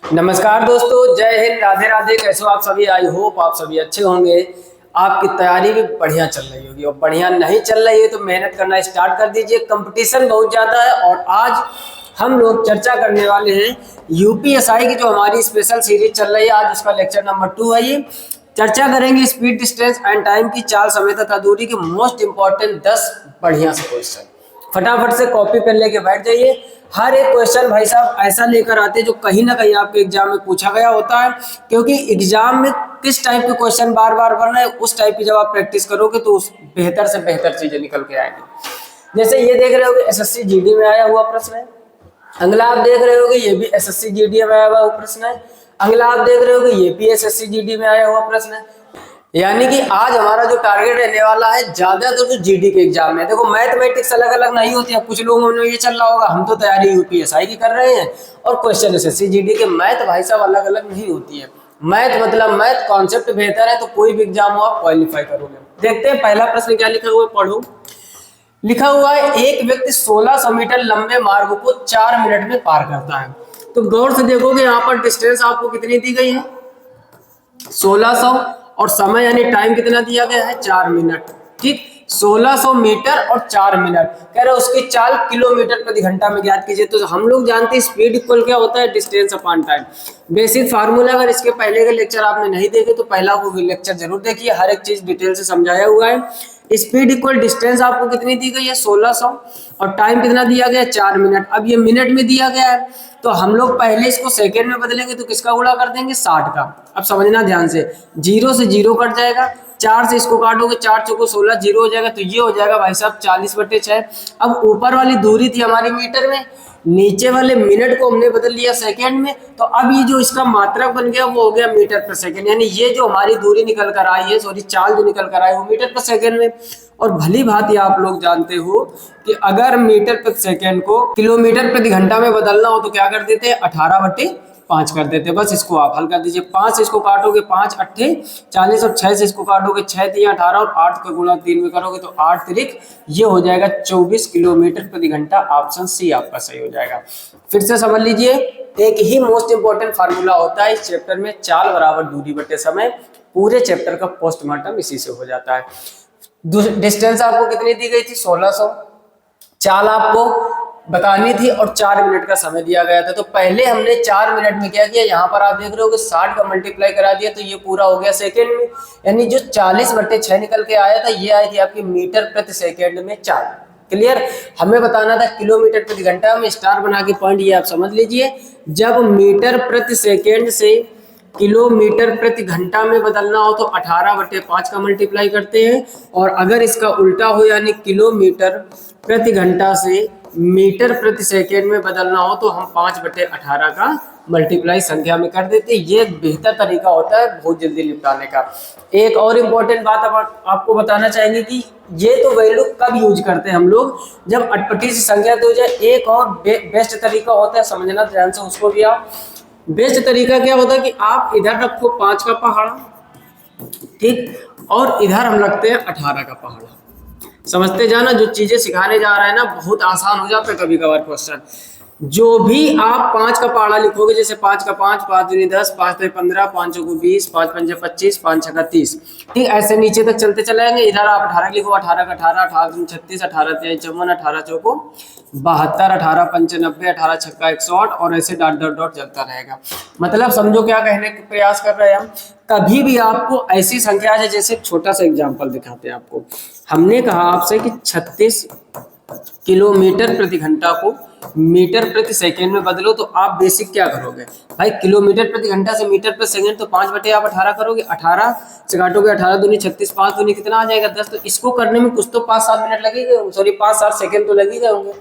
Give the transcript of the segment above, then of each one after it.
नमस्कार दोस्तों, जय हिंद, राधे राधे। कैसे हो आप सभी? आई होप आप सभी अच्छे होंगे। आपकी तैयारी भी बढ़िया चल रही होगी और बढ़िया नहीं चल रही है तो मेहनत करना स्टार्ट कर दीजिए। कंपटीशन बहुत ज़्यादा है और आज हम लोग चर्चा करने वाले हैं यूपीएसआई की जो हमारी स्पेशल सीरीज चल रही है। आज उसका लेक्चर नंबर 2 है। ये चर्चा करेंगे स्पीड, डिस्टेंस एंड टाइम की, चाल, समय तथा दूरी के मोस्ट इंपॉर्टेंट 10 बढ़िया से क्वेश्चन। फटाफट से कॉपी पेन लेके बैठ जाइए। हर एक क्वेश्चन भाई साहब ऐसा लेकर आते हैं जो कहीं ना कहीं आपके एग्जाम में पूछा गया होता है, क्योंकि एग्जाम में किस टाइप के क्वेश्चन बार बार बन रहे हैं उस टाइप की जब आप प्रैक्टिस करोगे तो उस बेहतर से बेहतर चीजें निकल के आएंगी। जैसे ये देख रहे होगे एसएससी जीडी में आया हुआ प्रश्न है। अगला आप देख रहे होगे ये भी एसएससी जीडी में आया हुआ प्रश्न है। अगला आप देख रहे होगे ये भी एसएससी जीडी में आया हुआ प्रश्न है। यानी कि आज हमारा जो टारगेट रहने वाला है ज्यादातर तो जीडी के एग्जाम में। देखो मैथमेटिक्स अलग अलग नहीं होती है। कुछ लोगों में ये चल रहा होगा हम तो तैयारी यूपीएसआई की कर रहे हैं और क्वेश्चन एसएससी जीडी के। मैथ भाई साहब अलग अलग नहीं होती है। मैथ मतलब मैथ कॉन्सेप्ट बेहतर है तो कोई भी एग्जाम हो आप क्वालिफाई करोगे। देखते हैं पहला प्रश्न क्या लिखा हुआ है, पढ़ो। लिखा हुआ है एक व्यक्ति 1600 मीटर लंबे मार्ग को 4 मिनट में पार करता है। तो गौर से देखोगे यहाँ पर डिस्टेंस आपको कितनी दी गई है, 1600, और समय यानी टाइम कितना दिया गया है, 4 मिनट। ठीक, 1600 मीटर और 4 मिनट। कह रहे उसकी चाल किलोमीटर प्रति घंटा में ज्ञात कीजिए। तो हम लोग जानते हैं स्पीड इक्वल क्या होता है, distance upon time. Basic formula अगर इसके पहले के लेक्चर आपने नहीं देखे तो पहला वो लेक्चर जरूर देखिए, हर एक चीज डिटेल से समझाया हुआ है। स्पीड इक्वल डिस्टेंस आपको कितनी दी गई है, 1600, और टाइम कितना दिया गया है, 4 मिनट। अब ये मिनट में दिया गया है तो हम लोग पहले इसको सेकेंड में बदलेंगे तो किसका गुणा कर देंगे, 60 का। अब समझना ध्यान से, 0 से 0 कट जाएगा, 4 से इसको काटोगे, 4 चौको 16, 0 हो जाएगा। तो ये हो जाएगा भाई साहब 40/6। अब ऊपर वाली दूरी थी हमारी मीटर में, नीचे वाले मिनट को हमने बदल लिया सेकेंड में। तो अब ये जो इसका मात्रक बन गया वो हो गया मीटर पर सेकेंड। यानी ये जो हमारी दूरी निकल कर आई है, सॉरी चाल जो निकल कर आई वो मीटर पर सेकेंड में। और भली भांति आप लोग जानते हो कि अगर मीटर प्रति सेकेंड को किलोमीटर प्रति घंटा में बदलना हो तो क्या कर देते हैं, 18/5 कर देते हैं। बस इसको आप हल कर दीजिए। 5 से इसको काटोगे 5 अट्ठे 40, और 6 से इसको काटोगे 6 तिया 18, और 8 का गुणा 3 में करोगे तो 8 तिरिक ये हो जाएगा 24 किलोमीटर प्रति घंटा। ऑप्शन सी आपका सही हो जाएगा। फिर से समझ लीजिए, एक ही मोस्ट इंपॉर्टेंट फार्मूला होता है इस चैप्टर में, चाल बराबर दूरी बटे समय। पूरे चैप्टर का पोस्टमार्टम इसी से हो जाता है। डिस्टेंस आपको कितनी दी गई थी, 1600। चाल आपको बतानी थी और 4 मिनट का समय दिया गया था। तो पहले हमने 4 मिनट में क्या किया, यहाँ पर आप देख रहे हो कि 60 का मल्टीप्लाई करा दिया तो ये पूरा हो गया सेकेंड में। यानी जो 40/6 निकल के आया था ये आई थी आपकी मीटर प्रति सेकेंड में चाल। क्लियर? हमें बताना था किलोमीटर प्रति घंटा में। स्टार बना के पॉइंट ये आप समझ लीजिए, जब मीटर प्रति सेकेंड से किलोमीटर प्रति घंटा में बदलना हो तो 18/5 का मल्टीप्लाई करते हैं, और अगर इसका उल्टा हो यानी किलोमीटर प्रति घंटा से मीटर प्रति सेकेंड में बदलना हो तो हम 5/18 का मल्टीप्लाई संख्या में कर देते हैं। ये एक बेहतर तरीका होता है बहुत जल्दी निपटाने का। एक और इम्पोर्टेंट बात आपको बताना चाहेंगे कि ये तो वैल्यू कब यूज करते हैं हम लोग, जब अटपटी सी संख्या तो हो जाए। एक और बेस्ट तरीका होता है, समझना ध्यान से उसको भी आप। बेस्ट तरीका क्या होता है कि आप इधर रखो 5 का पहाड़ा, ठीक, और इधर हम रखते हैं 18 का पहाड़ा। समझते जाना, जो चीजें सिखाने जा रहे हैं ना बहुत आसान हो जाता है कभी कभार क्वेश्चन। जो भी आप 5 का पहाड़ा लिखोगे, जैसे 5 का 5, 5 दूनी 10, 5 3 15, 5 चौको 20, 5 पंजे 25, 5 छक्का 30। ठीक, ऐसे नीचे तक चलते चले जाएंगे। इधर आप 18 लिखो, 18 का 18, 18 दूनी 36, 18 तिहाई 54, 18 चौको 72, 18 पंचे 90, 18 छक्का 108, और ऐसे डॉट डॉट डॉट चलता रहेगा। मतलब समझो क्या कहने का प्रयास कर रहे हैं हम। कभी भी आपको ऐसी संख्या है, जैसे छोटा सा एग्जाम्पल दिखाते हैं आपको। हमने कहा आपसे कि 36 किलोमीटर प्रति घंटा को मीटर प्रति सेकेंड में बदलो, तो आप बेसिक क्या करोगे भाई, किलोमीटर प्रति घंटा से मीटर प्रति सेकेंड तो 5/18 करोगे। 18 से काटोगे 18 दूनी 36, 5 दूनी कितना आ जाएगा 10। तो इसको करने में कुछ तो 5-7 मिनट लगेगा, सॉरी 5-7 सेकेंड तो लगेगा होंगे।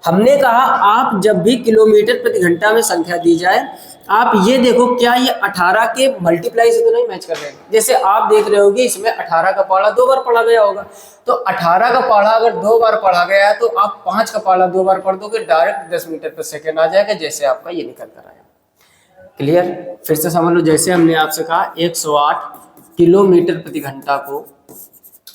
हमने कहा आप जब भी किलोमीटर प्रति घंटा में संख्या दी जाए आप ये देखो क्या ये 18 के मल्टीप्लाई से तो नहीं मैच कर रहे हैं। जैसे आप देख रहे होगे इसमें 18 का पहाड़ा 2 बार पढ़ा गया होगा, तो 18 का पहाड़ा अगर 2 बार पढ़ा गया है तो आप 5 का पहाड़ा 2 बार पढ़ दोगे, डायरेक्ट 10 मीटर पर सेकेंड आ जाएगा, जैसे आपका ये निकल कर आया। क्लियर? फिर से समझ लो, जैसे हमने आपसे कहा 108 किलोमीटर प्रति घंटा को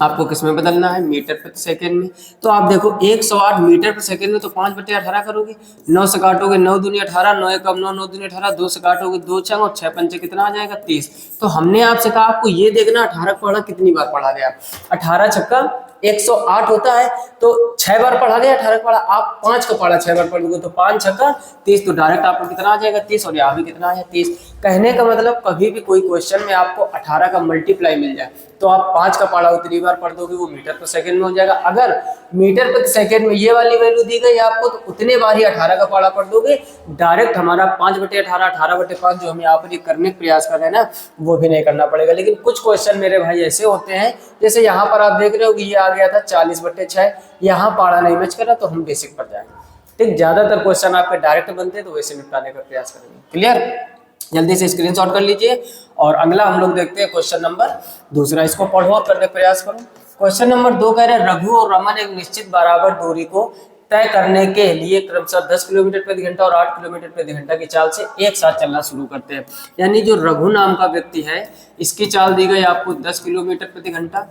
आपको किस में बदलना है, मीटर प्रति सेकंड में। तो आप देखो 108 मीटर प्रति सेकंड में तो 5/18 करोगे, 9 से काटोगे 9 दूनी 18, 9 एकम 9, 9 दूनी 18, 2 से काटोगे 2 छंग और 6 पंचे कितना आ जाएगा 30। तो हमने आपसे कहा आपको ये देखना 18 पढ़ा कितनी बार पढ़ा गया, 18 छक्का 108 होता है, तो 6 बार पढ़ा गया 18 पढ़ा, आप 5 का पढ़ा 6 बार पढ़ लोगे तो 5 छक्का 30, तो डायरेक्ट आपको कितना आ जाएगा 30, और यहाँ भी कितना है 30। कहने का मतलब कभी भी कोई क्वेश्चन में आपको 18 का मल्टीप्लाई मिल जाए तो आप 5 का पढ़ा उतनी बार पढ़ दोगे, वो मीटर पर सेकंड में हो जाएगा। अगर मीटर प्रति सेकंड में ये वाली वैल्यू दी गई आपको तो उतने बार ही 18 का पढ़ा पढ़ दोगे, डायरेक्ट हमारा 5/18, 18/5 जो हम यहाँ पर करने का प्रयास कर रहे हैं ना, वो भी नहीं करना पड़ेगा। लेकिन कुछ क्वेश्चन मेरे भाई ऐसे होते हैं, जैसे यहाँ पर आप देख रहे हो कि ये आ गया था 40/6, यहाँ पढ़ा नहीं मैच करा तो हम बेसिक पर जाएंगे। ठीक, ज्यादातर क्वेश्चन आपके डायरेक्ट बनते हैं तो वैसे निपटाने का प्रयास करेंगे। क्लियर, जल्दी से स्क्रीनशॉट कर लीजिए। और अगला हम लोग देखते हैं क्वेश्चन नंबर दूसरा, इसको पढ़ो और करने का प्रयास करो। क्वेश्चन नंबर 2 कह रहे हैं रघु और रमन एक निश्चित बराबर दूरी को तय करने के लिए क्रमशः 10 किलोमीटर प्रति घंटा और 8 किलोमीटर प्रति घंटा की चाल से एक साथ चलना शुरू करते हैं। यानी जो रघु नाम का व्यक्ति है इसकी चाल दी गई आपको 10 किलोमीटर प्रति घंटा,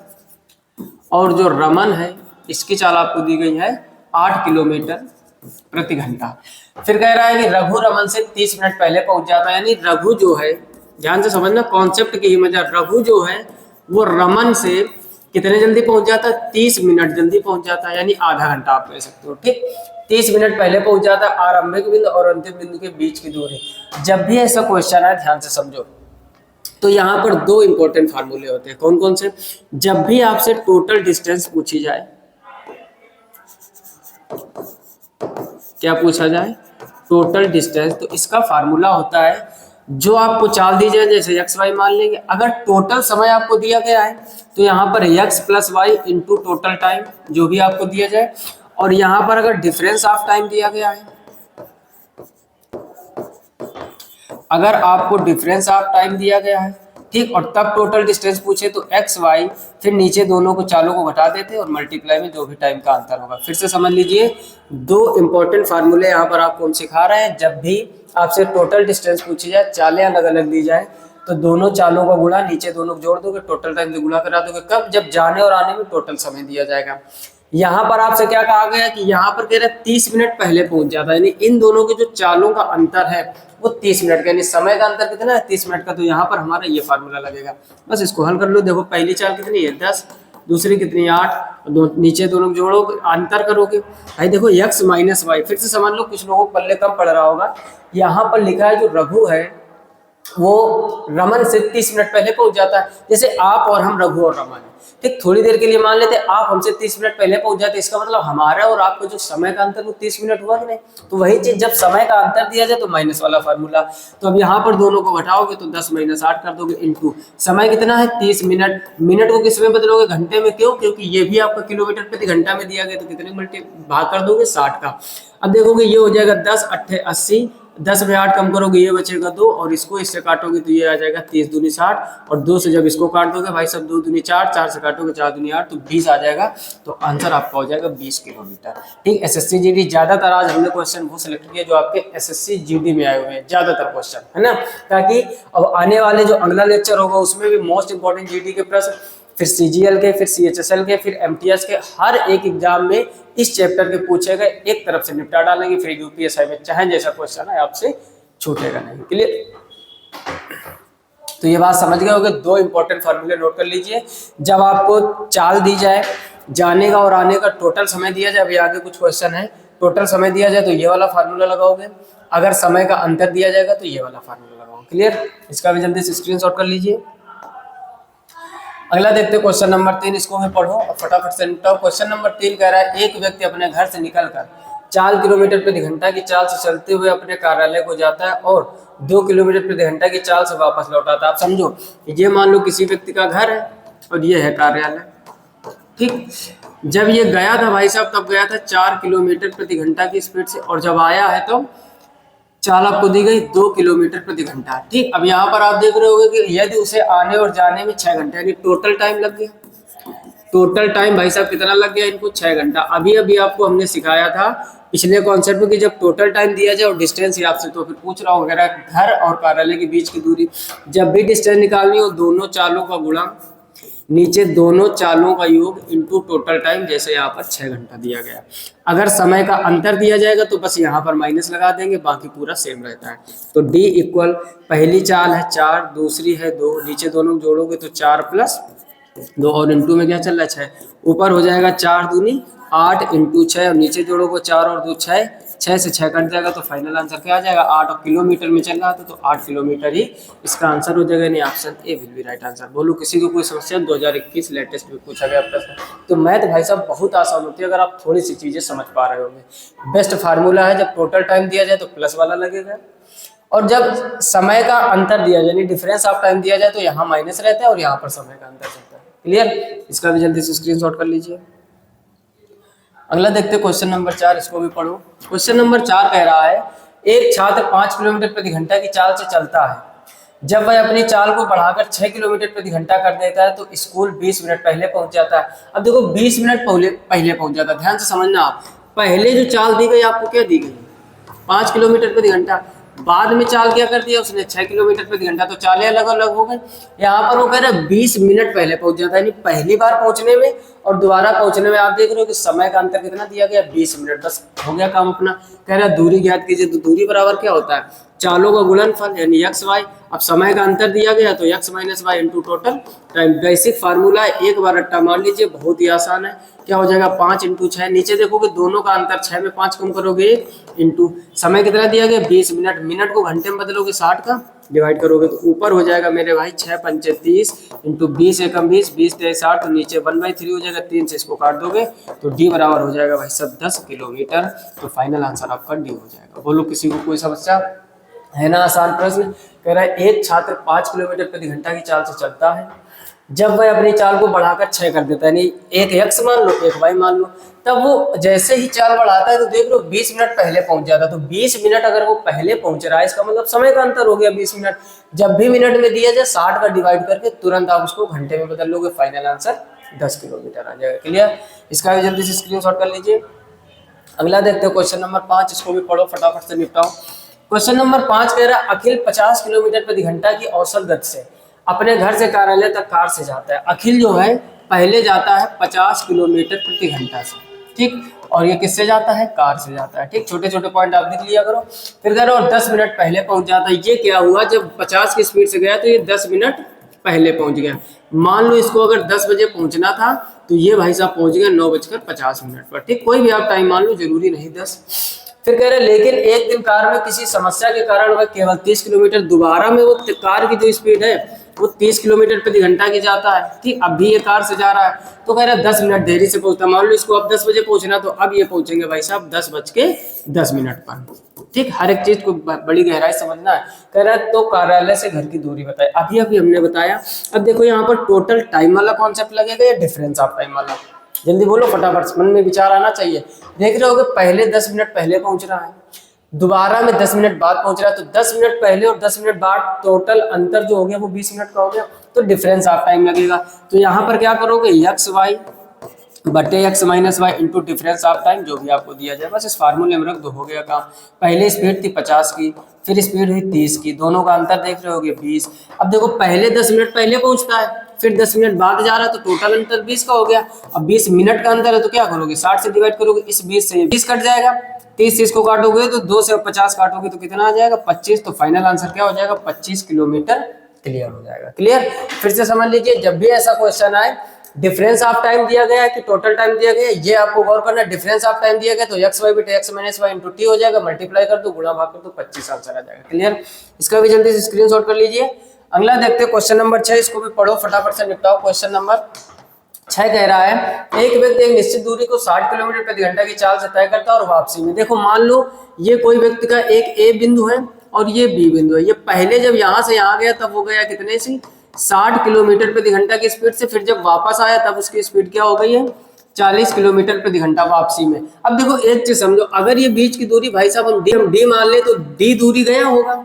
और जो रमन है इसकी चाल आपको दी गई है 8 किलोमीटर प्रति घंटा। फिर कह रहा है कि रघु रमन से 30 मिनट पहले पहुंच जाता है। यानी रघु जो है, ध्यान से समझना कॉन्सेप्ट की ही मजा, रघु जो है वो रमन से कितने जल्दी पहुंच जाता है, 30 मिनट जल्दी पहुंच जाता है, यानी आधा घंटा आप कह सकते हो। ठीक, 30 मिनट पहले पहुंच जाता है आरंभिक बिंदु और अंतिम बिंदु के बीच की दूरी। जब भी ऐसा क्वेश्चन है ध्यान से समझो, तो यहाँ पर 2 इंपॉर्टेंट फार्मूले होते हैं। कौन कौन से? जब भी आपसे टोटल डिस्टेंस पूछी जाए, क्या पूछा जाए, टोटल डिस्टेंस, तो इसका फार्मूला होता है जो आपको चाल दी जाए, जैसे एक्स वाई मान लेंगे। अगर टोटल समय आपको दिया गया है तो यहाँ पर x plus y into total time जो भी आपको दिया जाए, और यहाँ पर अगर डिफरेंस ऑफ टाइम दिया गया है, अगर आपको डिफरेंस ऑफ टाइम दिया गया है, ठीक, और तब टोटल डिस्टेंस पूछे तो एक्स वाई, फिर नीचे दोनों को चालों को घटा देते और मल्टीप्लाई में जो भी टाइम का अंतर होगा। फिर से समझ लीजिए, 2 इंपॉर्टेंट फार्मूले यहाँ पर आपको हम सिखा रहे हैं। जब भी आपसे टोटल डिस्टेंस पूछी जाए, चालें अलग अलग दी जाए, तो दोनों चालों का गुणा नीचे दोनों को जोड़ दोगे, टोटल टाइम से गुणा करा दोगे। कब? जब जाने और आने में टोटल समय दिया जाएगा। यहाँ पर आपसे क्या कहा गया कि यहाँ पर कह रहे हैं 30 मिनट पहले पहुंच जाता है, यानी इन दोनों के जो चालों का अंतर है वो 30 मिनट का, यानी समय का अंतर कितना है 30 मिनट का। तो यहाँ पर हमारा ये फार्मूला लगेगा। बस इसको हल कर लो। देखो पहली चाल कितनी है 10, दूसरी कितनी 8, नीचे दोनों जोड़ोगे अंतर करोगे। भाई देखो x माइनस वाई, फिर से समझ लो, कुछ लोगों को पल्ले कम पड़ रहा होगा। यहाँ पर लिखा है जो रघु है वो रमन से 30 मिनट पहले पहुंच जाता है। जैसे आप और हम रघु और रमन है, ठीक, थोड़ी देर के लिए मान लेते आप हमसे 30 मिनट पहले पहुंच जाते, इसका मतलब हमारा और आपका जो समय का अंतर वो 30 मिनट हुआ कि नहीं। तो वही चीज जब समय का अंतर दिया जाए तो माइनस वाला फार्मूला। तो अब यहाँ पर दोनों को घटाओगे तो 10 माइनस 8 कर दोगे, इंटू समय कितना है 30 मिनट। मिनट को किस में बदलोगे? घंटे में। क्यों? क्योंकि ये भी आपका किलोमीटर प्रति घंटा में दिया गया, तो कितने मल्टी भाग कर दोगे 60 का। अब देखोगे ये हो जाएगा 10 8 80, 10 में 8 कम करोगे ये बचेगा 2, और इसको इससे काटोगे तो ये आ जाएगा 30 दूनी 60, और 2 से जब इसको काट दोगे भाई सब 2 दूनी 4, 4 से काटोगे 4 दूनी 8, तो 20 आ जाएगा। तो आंसर आपका हो जाएगा 20 किलोमीटर। ठीक, एसएससी जीडी ज्यादातर आज हमने क्वेश्चन वो सिलेक्ट किया जो आपके एसएससी जीडी में आए हुए हैं, ज्यादातर क्वेश्चन है ना, ताकि अब आने वाले जो अगला लेक्चर होगा उसमें भी मोस्ट इंपॉर्टेंट जीडी के प्रश्न, फिर सीजीएल के, फिर सीएचएसएल के, फिर एमटीएस के, हर एक एग्जाम में इस चैप्टर के पूछे गए एक तरफ से निपटा डालेंगे। फिर यूपीएसआई में चाहे जैसा क्वेश्चन है आपसे छूटेगा नहीं। क्लियर? तो ये बात समझ गए होगे। 2 इंपॉर्टेंट फार्मूले नोट कर लीजिए। जब आपको चाल दी जाए, जाने का और आने का टोटल समय दिया जाए, अभी आगे कुछ क्वेश्चन है, टोटल समय दिया जाए तो ये वाला फार्मूला लगाओगे, अगर समय का अंतर दिया जाएगा तो ये वाला फार्मूला लगाओगे। क्लियर? इसका भी जल्दी से स्क्रीनशॉट कर लीजिए। अगला देखते हैं क्वेश्चन नंबर 3, इसको मैं पढ़ो और फटाफट से निपटाओ। क्वेश्चन नंबर 3 कह रहा है एक व्यक्ति अपने घर से निकलकर 4 किलोमीटर प्रति घंटा की चाल से चलते हुए अपने कार्यालय को जाता है और 2 किलोमीटर प्रति घंटा की चाल से वापस लौटाता है। आप समझो, ये मान लो किसी व्यक्ति का घर है और ये है कार्यालय। ठीक, जब ये गया था भाई साहब तब गया था 4 किलोमीटर प्रति घंटा की स्पीड से, और जब आया है तो चाल आपको दी गई 2 किलोमीटर प्रति घंटा। ठीक, अब यहाँ पर आप देख रहे होंगे कि यदि उसे आने और जाने में 6 घंटे, यानी टोटल टाइम लग गया। टोटल टाइम भाई साहब कितना लग गया इनको? 6 घंटा। अभी आपको हमने सिखाया था पिछले कॉन्सेप्ट में कि जब टोटल टाइम दिया जाए और डिस्टेंस ही आपसे, तो फिर पूछ रहा हूँ वगैरह घर और कार्यालय के बीच की दूरी, जब भी डिस्टेंस निकालनी हो दोनों चालों का गुणा नीचे दोनों चालों का योग इनटू टोटल टाइम, जैसे यहाँ पर 6 घंटा दिया गया। अगर समय का अंतर दिया जाएगा तो बस यहाँ पर माइनस लगा देंगे, बाकी पूरा सेम रहता है। तो D इक्वल पहली चाल है 4, दूसरी है 2, नीचे दोनों जोड़ोगे तो 4 प्लस 2 और इनटू में क्या चल रहा है 6, ऊपर हो जाएगा 4 दूनी 8 इंटू 6 और नीचे जोड़ोगे 4 और 2 6, 6 से 6 कट जाएगा तो फाइनल आंसर क्या आ जाएगा 8। और किलोमीटर में चल रहा था तो 8 किलोमीटर ही इसका आंसर हो जाएगा, यानी option A will be right answer. बोलो किसी को कोई समस्या? 2021 लेटेस्ट में पूछा गया प्रश्न। तो मैथ भाई साहब बहुत आसान होती है अगर आप थोड़ी सी चीजें समझ पा रहे होंगे। बेस्ट फार्मूला है, जब टोटल टाइम दिया जाए तो प्लस वाला लगेगा, और जब समय का अंतर दिया जाए यानी डिफरेंस ऑफ टाइम दिया जाए तो यहाँ माइनस रहता है और यहाँ पर समय का अंतर चलता है। क्लियर? इसका भी जल्दी से स्क्रीनशॉट कर लीजिए। अगला देखते हैं क्वेश्चन नंबर 4, इसको भी पढ़ो। क्वेश्चन नंबर 4 कह रहा है एक छात्र 5 किलोमीटर प्रति घंटा की चाल से चलता है, जब वह अपनी चाल को बढ़ाकर 6 किलोमीटर प्रति घंटा कर देता है तो स्कूल 20 मिनट पहले पहुंच जाता है। अब देखो 20 मिनट पहले पहुंच जाता है, ध्यान से समझना। आप पहले जो चाल दी गई आपको क्या दी गई 5 किलोमीटर प्रति घंटा, बाद में चाल क्या कर दिया उसने 6 किलोमीटर प्रति घंटा, तो चालें अलग अलग हो गई। यहाँ पर वो कह रहा है 20 मिनट पहले पहुंच जाता है, यानी पहली बार पहुंचने में और दोबारा पहुंचने में आप देख रहे हो कि समय का अंतर कितना दिया गया 20 मिनट, बस हो गया काम अपना। कह रहा है दूरी ज्ञात कीजिए, तो दूरी बराबर क्या होता है चालों का गुणनफल यानी एक्स वाई। अब समय का अंतर दिया गया तो x minus y into total time. Basic formula है, एक बार रट्टा मार लीजिए, बहुत ही आसान है। क्या हो जाएगा 5 इंटू 6, नीचे देखोगे दोनों का अंतर 6 में 5 कम करोगे इंटू समय कितना दिया गया 20 मिनट, मिनट को घंटे में बदलोगे 60 का डिवाइड करोगे तो ऊपर हो जाएगा मेरे भाई 6 पंचे 30 इंटू 20 एकम 20, 20 तेईस 60, तो नीचे 1/3 हो जाएगा, 3 से इसको काट दोगे तो डी बराबर हो जाएगा भाई सब 10 किलोमीटर। तो फाइनल आंसर आपका डी हो जाएगा। बोलो किसी को कोई समस्या है ना? आसान प्रश्न। कह रहा है एक छात्र 5 किलोमीटर प्रति घंटा की चाल से चलता है, जब वह अपनी चाल को बढ़ाकर 6 कर देता है, यानी एक एक्स मान लो एक वाई मान लो, तब वो जैसे ही चाल बढ़ाता है तो देख लो 20 मिनट पहले पहुंच जाता है। तो 20 मिनट अगर वो पहले पहुंच रहा है इसका मतलब समय का अंतर हो गया 20 मिनट। जब भी मिनट में दिया जाए 60 का डिवाइड करके तुरंत आप उसको घंटे में बदल लोगे, फाइनल आंसर 10 किलोमीटर आ जाएगा। क्लियर? इसका भी जल्दी से स्क्रीनशॉट कर लीजिए। अगला देखते हो क्वेश्चन नंबर 5, इसको भी पढ़ो फटाफट से निपटाओ। क्वेश्चन नंबर 5 कह रहा है अखिल 50 किलोमीटर प्रति घंटा की औसत गति से अपने घर से कार्यालय तक कार से जाता है। अखिल जो है पहले जाता है 50 किलोमीटर प्रति घंटा से, ठीक, और ये किससे जाता है कार से जाता है, ठीक। छोटे छोटे पॉइंट आप लिख लिया करो। फिर कह रहा हूँ 10 मिनट पहले पहुंच जाता है। ये क्या हुआ जब 50 की स्पीड से गया तो ये 10 मिनट पहले पहुंच गया। मान लो इसको अगर 10 बजे पहुंचना था तो ये भाई साहब पहुंच गया 9:50 पर, ठीक। कोई भी आप टाइम मान लो, जरूरी नहीं 10। फिर कह रहे लेकिन एक दिन कार में किसी समस्या के कारण वह केवल 30 किलोमीटर, दोबारा में वो कार की जो स्पीड है वो 30 किलोमीटर प्रति घंटा की जाता है, ठीक। अब भी ये कार से जा रहा है तो कह रहा है 10 मिनट देरी से पहुंचता। मान लो इसको अब 10 बजे पहुंचना तो अब ये पहुंचेंगे भाई साहब 10:10 पर, ठीक। हर एक चीज को बड़ी गहराई समझना है। कह रहा है तो कार्यालय से घर की दूरी बताए, अभी अभी हमने बताया। अब देखो यहाँ पर टोटल टाइम वाला कॉन्सेप्ट लगेगा या डिफरेंस ऑफ टाइम वाला, जल्दी बोलो फटाफट, मन में विचार आना चाहिए। देख रहे होगे पहले 10 मिनट पहले पहुंच रहा है, दोबारा में 10 मिनट बाद पहुंच रहा है, तो 10 मिनट पहले और 10 मिनट बाद टोटल अंतर जो हो गया वो 20 मिनट का हो गया, तो डिफरेंस ऑफ टाइम लगेगा। तो यहाँ पर क्या करोगे एक्स वाई बटे x minus y into difference of time, जो भी आपको दिया जाए बस इस फार्मूले में रख दो, हो गया काम। पहले स्पीड थी 50 की, फिर स्पीड हुई 30 की, दोनों का अंतर देख रहे होगे 20। अब देखो पहले 10 मिनट पहले पहुंचता है, फिर 10 मिनट बाद जा रहा है, तो टोटल अंतर 20 का हो गया। अब 20 मिनट का अंतर है तो क्या करोगे 60 से डिवाइड करोगे, इस 20 से 20 कट जाएगा, 30 से इसको काटोगे तो 2 से 50 काटोगे तो कितना आ जाएगा 25। तो फाइनल आंसर क्या हो जाएगा 25 किलोमीटर। क्लियर हो जाएगा। क्लियर? फिर से समझ लीजिए, जब भी ऐसा क्वेश्चन आए डिफरेंस ऑफ टाइम दिया गया है कि टोटल टाइम दिया गया है, ये आपको गौर करना है। डिफरेंस ऑफ टाइम दिया गया तो एक्स वाई बटे x minus y into t हो जाएगा, मल्टीप्लाई कर दो गुणा भाग कर दो 25 आंसर आ जाएगा। क्लियर? इसका भी जल्दी से स्क्रीनशॉट कर लीजिए। अगला देखते हैं क्वेश्चन नंबर 6, इसको भी पढ़ो फटाफट से निपटाओ। क्वेश्चन नंबर 6 कह रहा है एक व्यक्ति एक निश्चित दूरी को 60 किलोमीटर प्रति घंटा की चाल से तय करता है और वापसी में, देखो मान लो ये कोई व्यक्ति का एक ए बिंदु है और ये बी बिंदु है। ये पहले जब यहाँ से यहाँ गया तब वो गया कितने से 60 किलोमीटर प्रति घंटा की स्पीड से, फिर जब वापस आया तब उसकी स्पीड क्या हो गई है 40 किलोमीटर प्रति घंटा वापसी में। अब देखो एक चीज समझो, अगर ये बीच की दूरी भाई साहब हम डी मान ले तो डी दूरी गया होगा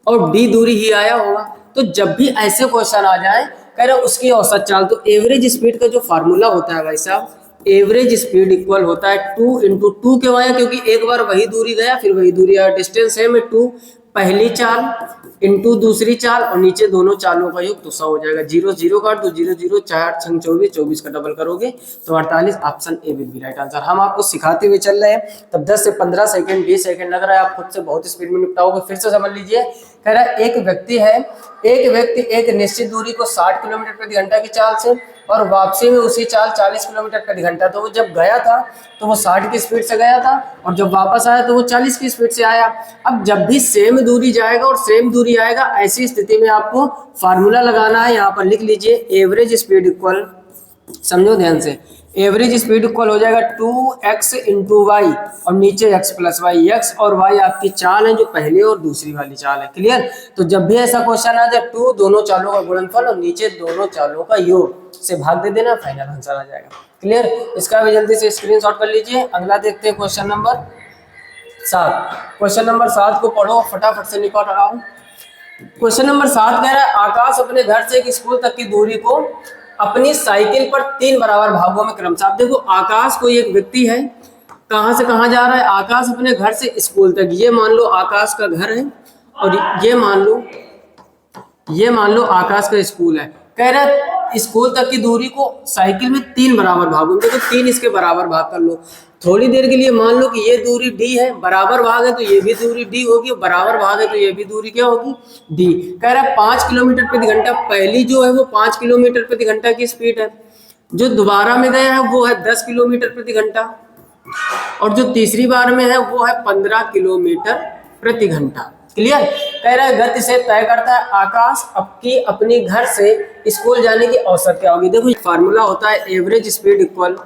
और डी दूरी ही आया होगा। तो जब भी ऐसे क्वेश्चन आ जाए कह रहे उसकी औसत चाल, तो एवरेज स्पीड का जो फार्मूला होता है भाई साहब, एवरेज स्पीड इक्वल होता है 2 इंटू 2 क्यों आया, क्योंकि एक बार वही दूरी गया फिर वही दूरी आया, डिस्टेंस है में 2 पहली चाल इंटू दूसरी चाल और नीचे दोनों चालों का योग तो 100 हो जाएगा। 0 0 काट दो, 0 0 4 6 24, 24 का डबल करोगे तो 48। Option A will be right answer. हम आपको सिखाते हुए चल रहे हैं, तब 10 से 15 सेकंड 20 सेकंड लग रहा है, आप खुद से बहुत स्पीड में निपटाओगे। फिर से समझ लीजिए, कह रहा है एक व्यक्ति एक निश्चित दूरी को 60 किलोमीटर प्रति घंटा की चाल से और वापसी में उसी चाल 40 किलोमीटर प्रति घंटा, तो वो जब गया था तो वो 60 की स्पीड से गया था और जब वापस आया तो वो 40 की स्पीड से आया। अब जब भी सेम दूरी जाएगा और सेम दूरी आएगा, ऐसी स्थिति में आपको फार्मूला लगाना है। यहाँ पर लिख लीजिए एवरेज स्पीड इक्वल, समझो ध्यान से, एवरेज स्पीड इक्वल हो जाएगा 2x इंटू वाई और नीचे x प्लस वाई। x और y आपकी चाल है जो पहले और दूसरी वाली चाल है। क्लियर? तो जब भी ऐसा क्वेश्चन आ जाए 2 दोनों चालों का गुणनफल और नीचे दोनों चालों का योग से भाग दे देना, फाइनल आंसर आ जाएगा। क्लियर? इसका भी जल्दी से स्क्रीनशॉट कर लीजिए। अगला देखते हैं क्वेश्चन नंबर 7। क्वेश्चन नंबर 7 को पढ़ो, फटाफट से निपट रहा हूँ। क्वेश्चन नंबर 7 कह रहा है आकाश अपने घर से एक स्कूल तक की दूरी को अपनी साइकिल पर 3 बराबर भागों में क्रमशः। आप देखो, आकाश कोई एक व्यक्ति है, कहां से कहां जा रहा है? आकाश अपने घर से स्कूल तक। ये मान लो आकाश का घर है और ये मान लो आकाश का स्कूल है। कह रहा है स्कूल तक की दूरी को साइकिल में 3 बराबर भागों में, देखो 3 इसके बराबर भाग कर लो। थोड़ी देर के लिए मान लो कि ये दूरी डी है, बराबर भाग है तो ये भी दूरी डी होगी, बराबर भाग है तो ये भी दूरी क्या होगी? डी। कह रहा है 5 किलोमीटर प्रति घंटा, पहली जो है वो 5 किलोमीटर प्रति घंटा की स्पीड है, जो दोबारा में गया है वो है 10 किलोमीटर प्रति घंटा और जो तीसरी बार में है वो है 15 किलोमीटर प्रति घंटा। क्लियर? कह रहा है गति से तय करता है आकाश अपनी घर से स्कूल जाने की औसत क्या होगी। देखो फार्मूला होता है एवरेज स्पीड इक्वल,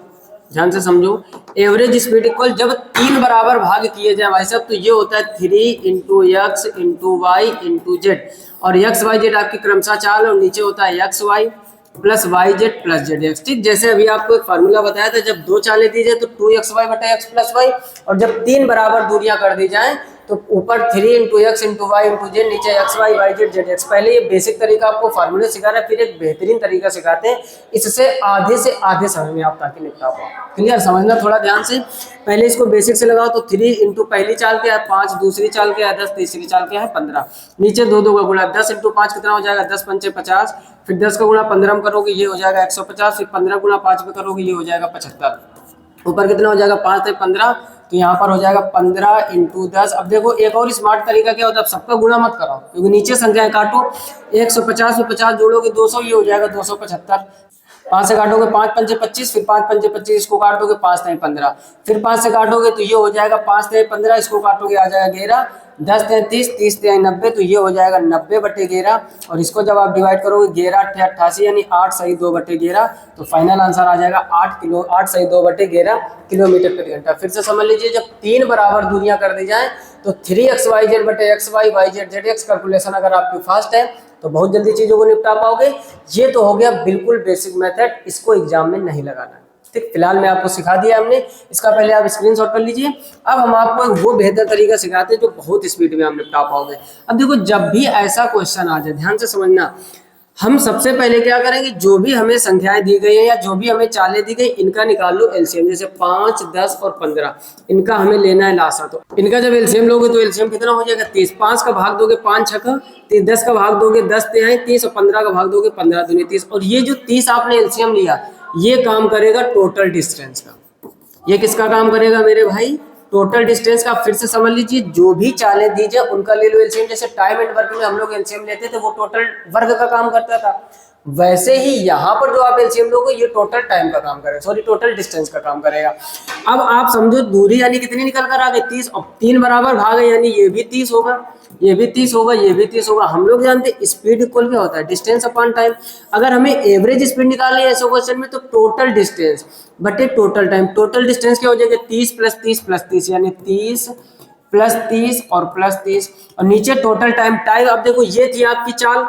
ध्यान से समझो, एवरेज स्पीड इक्वल जब 3 बराबर भाग किए जाए भाई साहब तो ये होता है 3 into x into y into z, और एक्स वाई जेड आपकी क्रमशः चाल और नीचे होता है x y plus y z plus z x. ठीक, जैसे अभी आपको एक फार्मूला बताया था, जब 2 चालें दी जाए तो 2xy बटा एक्स प्लस वाई, और जब 3 बराबर दूरियां कर दी जाए तो ऊपर 3 into x into y into z, नीचे x y y z z x. पहले ये बेसिक तरीका आपको फार्मूले सिखा रहा है, फिर एक बेहतरीन तरीका सिखाते हैं, इससे आधे से आधे समय में आप ताकि निपटा पाओ। क्लियर? समझना थोड़ा ध्यान से। पहले इसको बेसिक से लगाओ तो 3 इंटू पहली चाल क्या है 5, दूसरी चाल क्या है 10, तीसरी चाल क्या है 15, नीचे 2 2 का गुणा 10 इंटू 5 कितना हो जाएगा 10 पंचे 50, फिर 10 का गुणा 15 में करोगे ये हो जाएगा 150, फिर 15 गुणा 5 में करोगे ये हो जाएगा 75, ऊपर कितना हो जाएगा 5 से 15, तो यहाँ पर हो जाएगा 15 इंटू 10। अब देखो एक और स्मार्ट तरीका क्या होता है, सबका गुणा मत करो क्योंकि नीचे संख्याएं काटो, 150 में 50 जोड़ोगे 200, ये हो जाएगा 275, 5 से काटोगे 5 पंचे 25, फिर 5 पंचे 25 इसको काट दोगे 5 नहीं 15, फिर 5 से काटोगे तो ये हो जाएगा 5 नहीं 15, इसको काटोगे आ जाएगा 11, 10 नहीं 30, 30 नहीं 90, तो ये हो जाएगा 90 बटे 11, और इसको जब आप डिवाइड करोगे 11 8 88 यानी 8 सही 2 बटे 11, तो फाइनल आंसर आ जाएगा 8 सही 2 बटे 11 किलोमीटर प्रति घंटा। फिर से समझ लीजिए, जब 3 बराबर दूरियां कर दी जाए तो 3xyz बटे x y y z z x calculation अगर आपकी फास्ट है तो बहुत जल्दी चीजों को निपटा पाओगे। ये तो हो गया बिल्कुल बेसिक मेथड, इसको एग्जाम में नहीं लगाना है। ठीक, फिलहाल मैं आपको सिखा दिया हमने, इसका पहले आप स्क्रीनशॉट कर लीजिए। अब हम आपको वो बेहतर तरीका सिखाते हैं जो बहुत स्पीड में आप निपटा पाओगे। अब देखो, जब भी ऐसा क्वेश्चन आ जाए ध्यान से समझना, हम सबसे पहले क्या करेंगे, जो भी हमें संख्याएं दी गई है या जो भी हमें चालें दी गई, इनका निकाल लो एलसीएम। जैसे 5, 10 और 15, इनका हमें लेना है लासा, तो इनका जब एलसीएम लोगे तो एलसीएम कितना हो जाएगा 30। 5 का भाग दोगे 5 छक्का 30, 10 का भाग दोगे 10 तिहाई 30, और 15 का भाग दोगे 15 दूनी 30, और ये जो 30 आपने एलसीएम लिया ये काम करेगा टोटल डिस्टेंस का। ये किसका काम करेगा मेरे भाई, टोटल डिस्टेंस का। फिर से समझ लीजिए, जो भी चालें दीजिए उनका ले लो एलसीएम। जैसे टाइम एंड वर्क में हम लोग एलसीएम लेते थे, वो टोटल वर्क का काम करता था, वैसे ही यहाँ पर जो आप एलसीएम लोगे ये टोटल टाइम का काम करेगा, सॉरी टोटल डिस्टेंस का काम करेगा। अब आप समझो दूरी यानी कितनी निकल कर आ गई 30, और 3 बराबर भाग है यानी ये भी 30 होगा, ये भी 30 होगा, ये भी 30 होगा। हम लोग जानते हैं स्पीड इक्वल क्या होता है, डिस्टेंस अपॉन टाइम। अगर हमें एवरेज स्पीड निकालनी है ऐसे क्वेश्चन में तो टोटल डिस्टेंस बटे टोटल टाइम। टोटल डिस्टेंस क्या हो जाएगा 30 प्लस 30 प्लस 30 यानी 30 प्लस 30 और प्लस 30, और नीचे टोटल टाइम। टाइम अब देखो ये थी आपकी चाल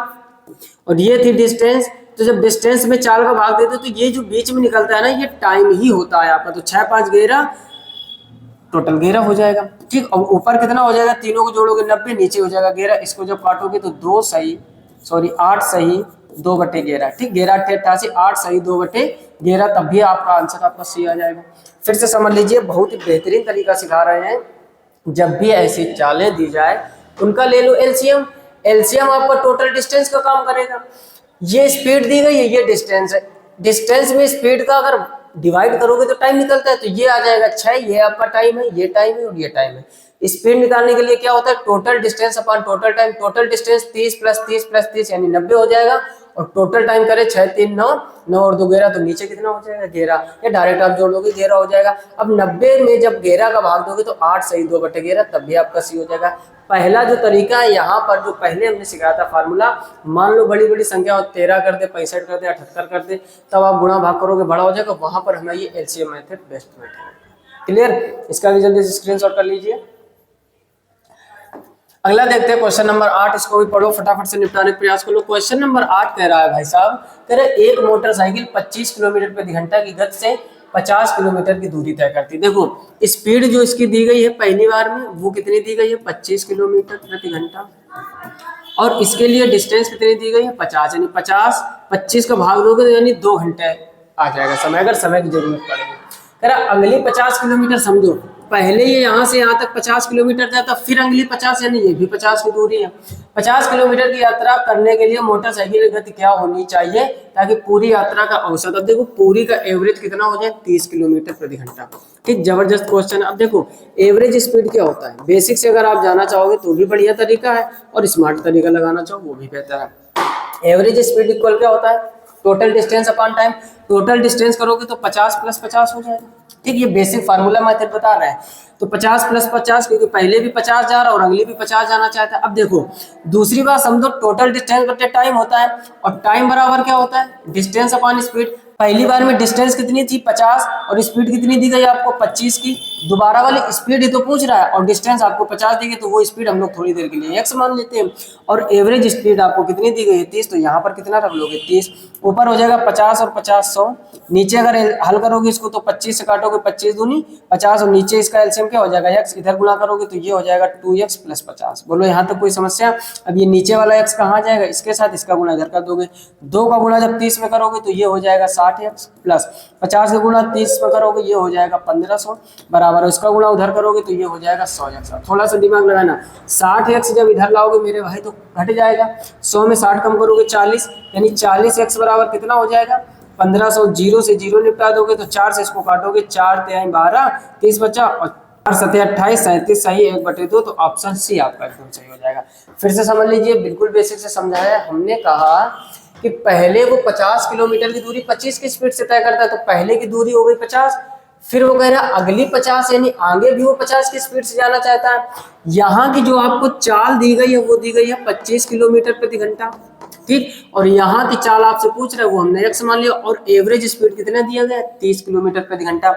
और ये थी डिस्टेंस, तो जब डिस्टेंस में चाल का भाग देते तो ये जो बीच में निकलता है ना ये टाइम ही होता है आपका। तो 6 5 11 टोटल 11 हो जाएगा। ठीक, और ऊपर कितना हो जाएगा, तीनों को जोड़ोगे 90, नीचे हो जाएगा 11, इसको जब काटोगे तो 8 सही 2 बटे 11। ठीक, 11 8 88, 8 सही 2 बटे 11, तब भी आपका आंसर आपका सी आ जाएगा। फिर से समझ लीजिए, बहुत ही बेहतरीन तरीका सिखा रहे हैं। जब भी ऐसी चालें दी जाए उनका ले लो एलसीएम। एलसीएम आपका टोटल डिस्टेंस का काम करेगा। ये स्पीड दी गई है, ये डिस्टेंस है, डिस्टेंस में स्पीड का अगर डिवाइड करोगे तो टाइम निकलता है, तो ये आ जाएगा 6, ये आपका टाइम है, ये टाइम है और ये टाइम है। स्पीड निकालने के लिए क्या होता है, total distance upon total time. Total distance 30 plus 30 plus 30 यानी 90 हो जाएगा, और टोटल टाइम करे 6 3 9, 9 और 2 11, तो नीचे कितना हो जाएगा 11, या डायरेक्ट आप जोड़ दोगे 11 हो जाएगा। अब 90 में जब 11 का भाग दोगे तो 8 सही 2/11, तब भी आपका सी हो जाएगा। पहला जो तरीका है यहाँ पर, जो पहले हमने सिखाया था फार्मूला, मान लो बड़ी बड़ी संख्या 13 कर दे, 65 कर दे, 78 कर दे, तब आप गुणा भाग करोगे बड़ा हो जाएगा, वहां पर हमें ये एलसीएम मेथड बेस्ट मेथड है। क्लियर? इसका भी जल्दी से स्क्रीनशॉट कर लीजिए। अगला देखते हैं क्वेश्चन नंबर 8, इसको भी पढ़ो, फटाफट से निपटाने का प्रयास करो। क्वेश्चन नंबर 8 कह रहा है भाई साहब, कह रहे एक मोटरसाइकिल 25 किलोमीटर प्रति घंटा की गति से 50 किलोमीटर की दूरी तय करती है। देखो स्पीड जो इसकी दी गई है पहली बार में, वो कितनी दी गई है 25 किलोमीटर प्रति घंटा, और इसके लिए डिस्टेंस कितनी दी गई है 50, यानी 50 25 का भाग दोगे तो यानी 2 घंटे आ जाएगा समय, अगर समय की जरूरत पड़ेगी। कह रहा अगली 50 किलोमीटर समझो, पहले ये यहाँ से यहाँ तक 50 किलोमीटर जाता, फिर अगली 50 यानी ये भी 50 की दूरी है। 50 किलोमीटर की यात्रा करने के लिए मोटरसाइकिल की गति क्या होनी चाहिए ताकि पूरी यात्रा का औसत, अब देखो पूरी का एवरेज कितना हो जाए 30 किलोमीटर प्रति घंटा। ठीक, जबरदस्त क्वेश्चन है। अब देखो एवरेज स्पीड क्या होता है, बेसिक से अगर आप जाना चाहोगे तो भी बढ़िया तरीका है, और स्मार्ट तरीका लगाना चाहो वो भी बेहतर है। एवरेज स्पीड इक्वल क्या होता है, total distance upon time. Total distance करोगे तो 50 प्लस 50 हो जाएगा। ठीक, ये बेसिक फार्मूला मेथड बता रहा है। तो 50 प्लस 50, क्योंकि पहले भी 50 जा रहा है और अगली भी 50 जाना चाहता है। अब देखो दूसरी बात समझो, टोटल डिस्टेंस बटे टाइम होता है, और टाइम बराबर क्या होता है, डिस्टेंस अपॉन स्पीड। पहली बार में डिस्टेंस कितनी थी 50, और स्पीड कितनी दी गई आपको 25 की। दोबारा वाली स्पीड ही तो पूछ रहा है, और डिस्टेंस आपको 50 दी गई, तो वो स्पीड हम लोग थोड़ी देर के लिए x मान लेते हैं। और एवरेज स्पीड आपको कितनी दी गई है 30, तो यहाँ पर कितना रख लोगे 30, ऊपर हो जाएगा 50 और 50 100, नीचे अगर हल करोगे इसको तो 25 से काटोगे 25 दूनी 50, और नीचे इसका एलसीएम क्या हो जाएगा x, इधर गुणा करोगे तो ये हो जाएगा 2x प्लस 50। बोलो यहाँ तक कोई समस्या? अब ये नीचे वाला x कहाँ जाएगा, इसके साथ इसका गुणा इधर कर दोगे, 2 का गुणा जब 30 में करोगे तो ये हो जाएगा 60x, प्लस 50 का गुणा 30 में करोगे ये हो जाएगा 1500, बराबर इसका गुणा उधर करोगे तो ये हो जाएगा 100x। थोड़ा सा दिमाग लगाना, 60x जब इधर लाओगे मेरे भाई तो घट जाएगा, 100 में 60 कम करोगे 40, यानी 40x बराबर कितना हो जाएगा 1500। 0 से 0 निपटा दोगे तो 4 से इसको काटोगे, 4 3 12 30 बचा, और 4 7 28 37 सही 1/2, तो ऑप्शन सी आपका एकदम सही हो जाएगा। फिर से समझ लीजिए, बिल्कुल बेसिक से समझाया। हमने कहा कि पहले वो 50 किलोमीटर की दूरी 25 की स्पीड से तय करता है, तो पहले की दूरी हो गई 50, फिर वो कह रहा है अगली 50 यानी आगे भी वो 50 की स्पीड से जाना चाहता है। यहाँ की जो आपको चाल दी गई है वो दी गई है 25 किलोमीटर प्रति घंटा। ठीक, और यहाँ की चाल आपसे पूछ रहा है वो हमने x मान लिया, और एवरेज स्पीड कितना दिया गया 30 किलोमीटर प्रति घंटा।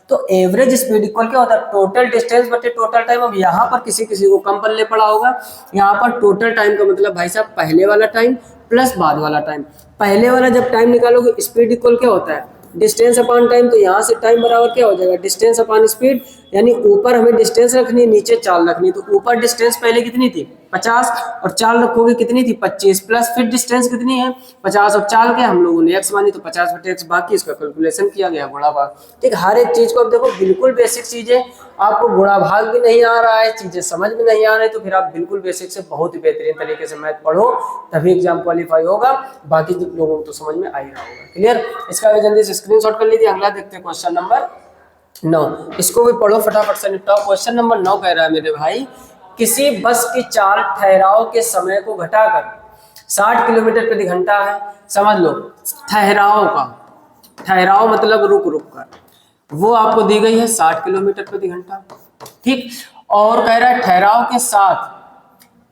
तो एवरेज स्पीड इक्वल क्या होता है, टोटल डिस्टेंस बटे टोटल टाइम। अब यहाँ पर किसी किसी को कम पल्ले पड़ा होगा, यहाँ पर टोटल टाइम का मतलब भाई साहब पहले वाला टाइम प्लस बाद वाला टाइम। पहले वाला जब टाइम निकालोगे स्पीड इक्वल क्या होता है, डिस्टेंस अपॉन टाइम, तो यहाँ से टाइम बराबर क्या हो जाएगा डिस्टेंस अपॉन स्पीड, यानी ऊपर हमें डिस्टेंस रखनी है नीचे चाल रखनी, तो ऊपर डिस्टेंस पहले कितनी थी 50, और चाल रखोगे कितनी थी 25, प्लस फिर डिस्टेंस कितनी है 50, और चाल के हम लोगों ने x मानी तो 50/x, बाकी इसका कैलकुलेशन किया गया गुणा भाग। ठीक, हर एक चीज को अब देखो बिल्कुल बेसिक चीजें, आपको गुणा भाग भी नहीं आ रहा है, चीजें समझ में नहीं आ रही, तो फिर आप बिल्कुल बेसिक से बहुत ही बेहतरीन तरीके से मैथ पढ़ो, तभी एग्जाम क्वालिफाई होगा, बाकी लोगों को तो समझ में आ ही रहा होगा। क्लियर? इसका भी जल्दी से स्क्रीनशॉट कर लीजिए। अगला देखते हैं क्वेश्चन नंबर 9, इसको भी पढ़ो फटाफट से निपटाओ। क्वेश्चन नंबर 9 कह रहा है मेरे भाई, किसी बस की चाल ठहराव के समय को घटाकर 60 किलोमीटर प्रति घंटा है। समझ लो ठहराव का, ठहराव मतलब रुक रुक कर, वो आपको दी गई है 60 किलोमीटर प्रति घंटा। ठीक, और कह रहा है ठहराव के साथ,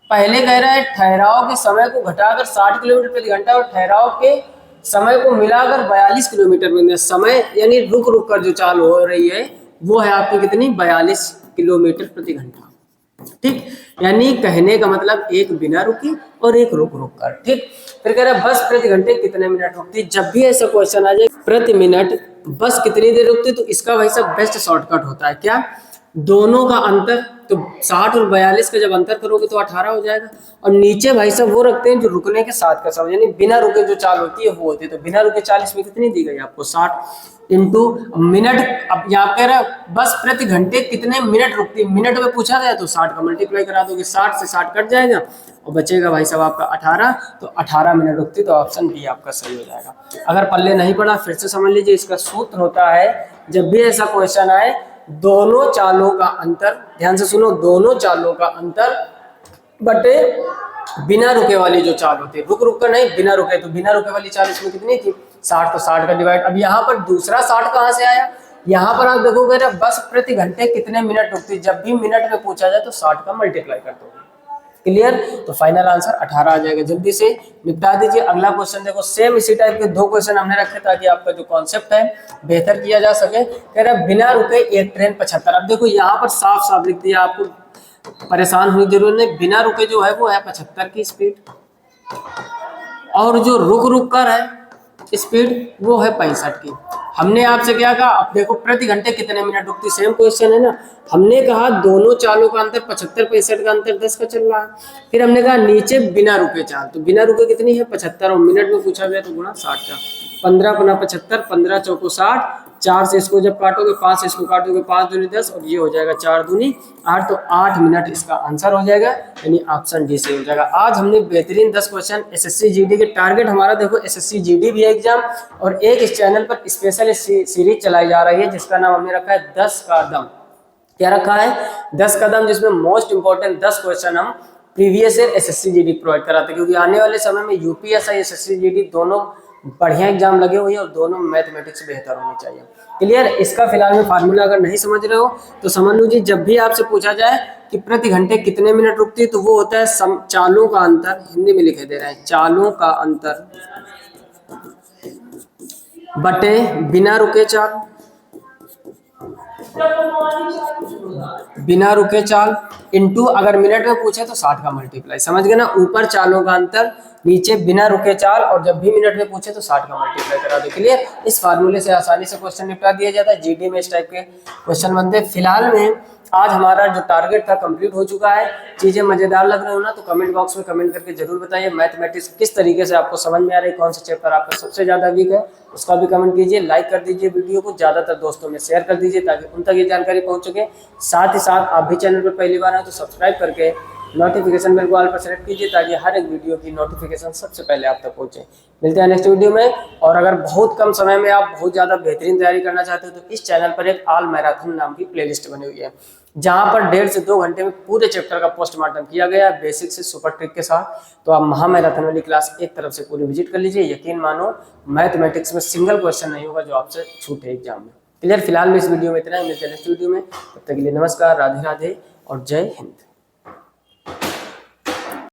पहले कह रहा है ठहराव के समय को घटाकर 60 किलोमीटर प्रति घंटा, और ठहराव के समय को मिलाकर 42 किलोमीटर प्रति घंटा। समय यानी रुक रुक कर जो चाल हो रही है वो है आपकी कितनी 42 किलोमीटर प्रति घंटा। ठीक, यानी कहने का मतलब एक बिना रुकी और एक रुक रुक कर। ठीक, फिर कह रहा है बस प्रति घंटे कितने मिनट रुकती। जब भी ऐसा क्वेश्चन आ जाए प्रति मिनट बस कितनी देर रुकती, तो इसका भाई सब बेस्ट शॉर्टकट होता है क्या, दोनों का अंतर, तो 60 और 42 का जब अंतर करोगे तो 18 हो जाएगा। और नीचे भाई साहब वो रखते हैं जो रुकने के साथ का समय, यानी बिना रुके जो चाल होती है वो होती है। तो बिना रुके चाल इसमें कितनी दी गई आपको 60 इंटू मिनट। अब यहाँ पे बस प्रति घंटे कितने मिनट रुकती है, मिनट में पूछा गया तो 60 का मल्टीप्लाई करा दोगे, 60 से 60 कट जाएगा और बचेगा भाई साहब आपका 18। तो 18 मिनट रुकती, तो ऑप्शन बी आपका सही हो जाएगा। अगर पल्ले नहीं पड़ा फिर से समझ लीजिए, इसका सूत्र होता है जब भी ऐसा क्वेश्चन आए, दोनों चालों का अंतर, ध्यान से सुनो, दोनों चालों का अंतर बटे बिना रुके वाली जो चाल होती है, रुक रुक कर नहीं, बिना रुके। तो बिना रुके वाली चाल इसमें कितनी थी 60, तो 60 का डिवाइड। अब यहाँ पर दूसरा 60 कहाँ से आया, यहाँ पर आप देखोगे ना बस प्रति घंटे कितने मिनट रुकती, जब भी मिनट में पूछा जाए तो 60 का मल्टीप्लाई कर दो। क्लियर। तो फाइनल आंसर 18 आ जाएगा। जल्दी से निपटा दीजिए। अगला क्वेश्चन देखो, सेम इसी टाइप के 2 क्वेश्चन हमने रखे ताकि आपका जो कॉन्सेप्ट है बेहतर किया जा सके। कह रहा बिना रुके एक ट्रेन 75। अब देखो यहाँ पर साफ साफ लिख दिया, आपको परेशान होने की जरूरत नहीं। बिना रुके जो है वो है 75 की स्पीड, और जो रुक रुक कर है स्पीड वो है 65 की। हमने आपसे क्या कहा, अब देखो प्रति घंटे कितने मिनट रुकती, सेम क्वेश्चन है ना। हमने कहा दोनों चालों का अंतर 75, 65 का अंतर 10 का चल रहा है। फिर हमने कहा नीचे बिना रुके चाल, तो बिना रुके कितनी है 75, और मिनट में पूछा गया तो गुणा 60 का। 15 गुना 75, 15 चौको 60, 4 से इसको जब काटोगे, 5 से इसको काटोगे, 5 दूनी 10, और ये हो जाएगा 4 दूनी 8, तो 8 मिनट इसका आंसर हो जाएगा, यानी ऑप्शन डी से हो जाएगा। आज हमने बेहतरीन 10 क्वेश्चन एसएससी जीडी के, टारगेट हमारा देखो एसएससी जीडी भी एग्जाम, और एक इस चैनल पर स्पेशल सीरीज चलाई जा रही है जिसका नाम हमने रखा है 10 का दम। क्या रखा है 10 कदम, जिसमें मोस्ट इंपोर्टेंट 10 क्वेश्चन हम previous year SSC GD provide कराते हैं, क्योंकि आने वाले समय में यूपीएसआई एसएससी जीडी दोनों बढ़िया एग्जाम लगे हुए हैं और दोनों मैथमेटिक्स बेहतर होनी चाहिए। क्लियर। इसका फिलहाल में फार्मूला अगर नहीं समझ रहे हो तो समझ लीजिए, जब भी आपसे पूछा जाए कि प्रति घंटे कितने मिनट रुकती है, तो वो होता है चालों का अंतर, हिंदी में लिखे दे रहे हैं, चालों का अंतर बटे बिना रुके चाल, बिना रुके चाल इनटू, अगर मिनट में पूछे तो 60 का मल्टीप्लाई। समझ गए ना, ऊपर चालों का अंतर, नीचे बिना रुके चाल, और जब भी मिनट में पूछे तो 60 का मल्टीप्लाई करा दो। क्लियर। इस फार्मूले से आसानी से क्वेश्चन निपटा दिया जाता है। जीडी में इस टाइप के क्वेश्चन बनते हैं। फिलहाल में आज हमारा जो टारगेट था कंप्लीट हो चुका है। चीजें मजेदार लग रही हो ना तो कमेंट बॉक्स में कमेंट करके जरूर बताइए मैथमेटिक्स किस तरीके से आपको समझ में आ रही है, कौन सा चैप्टर आपका सबसे ज्यादा वीक है उसका भी कमेंट कीजिए। लाइक कर दीजिए वीडियो को, ज्यादातर दोस्तों में शेयर कर दीजिए ताकि उन तक ये जानकारी पहुंच सके। साथ ही साथ आप भी चैनल पर पहली बार आए तो सब्सक्राइब करके नोटिफिकेशन बेल को ऑल पर सेलेक्ट कीजिए ताकि हर एक वीडियो की नोटिफिकेशन सबसे पहले आप तक पहुंचे। मिलते हैं नेक्स्ट वीडियो में। और अगर बहुत कम समय में आप बहुत ज़्यादा बेहतरीन तैयारी करना चाहते हो तो इस चैनल पर एक ऑल मैराथन नाम की प्लेलिस्ट बनी हुई है, जहां पर 1.5 से 2 घंटे में पूरे चैप्टर का पोस्टमार्टम किया गया है बेसिक से सुपर ट्रिक के साथ। तो आप महा मैराथन वाली क्लास एक तरफ से पूरी विजिट कर लीजिए। यकीन मानो मैथमेटिक्स में सिंगल क्वेश्चन नहीं होगा जो आपसे छूटे एग्जाम में। क्लियर। फिलहाल में इस वीडियो में इतना ही, मिलते हैं नेक्स्ट वीडियो में। तब तक के लिए नमस्कार, राधे राधे और जय हिंद।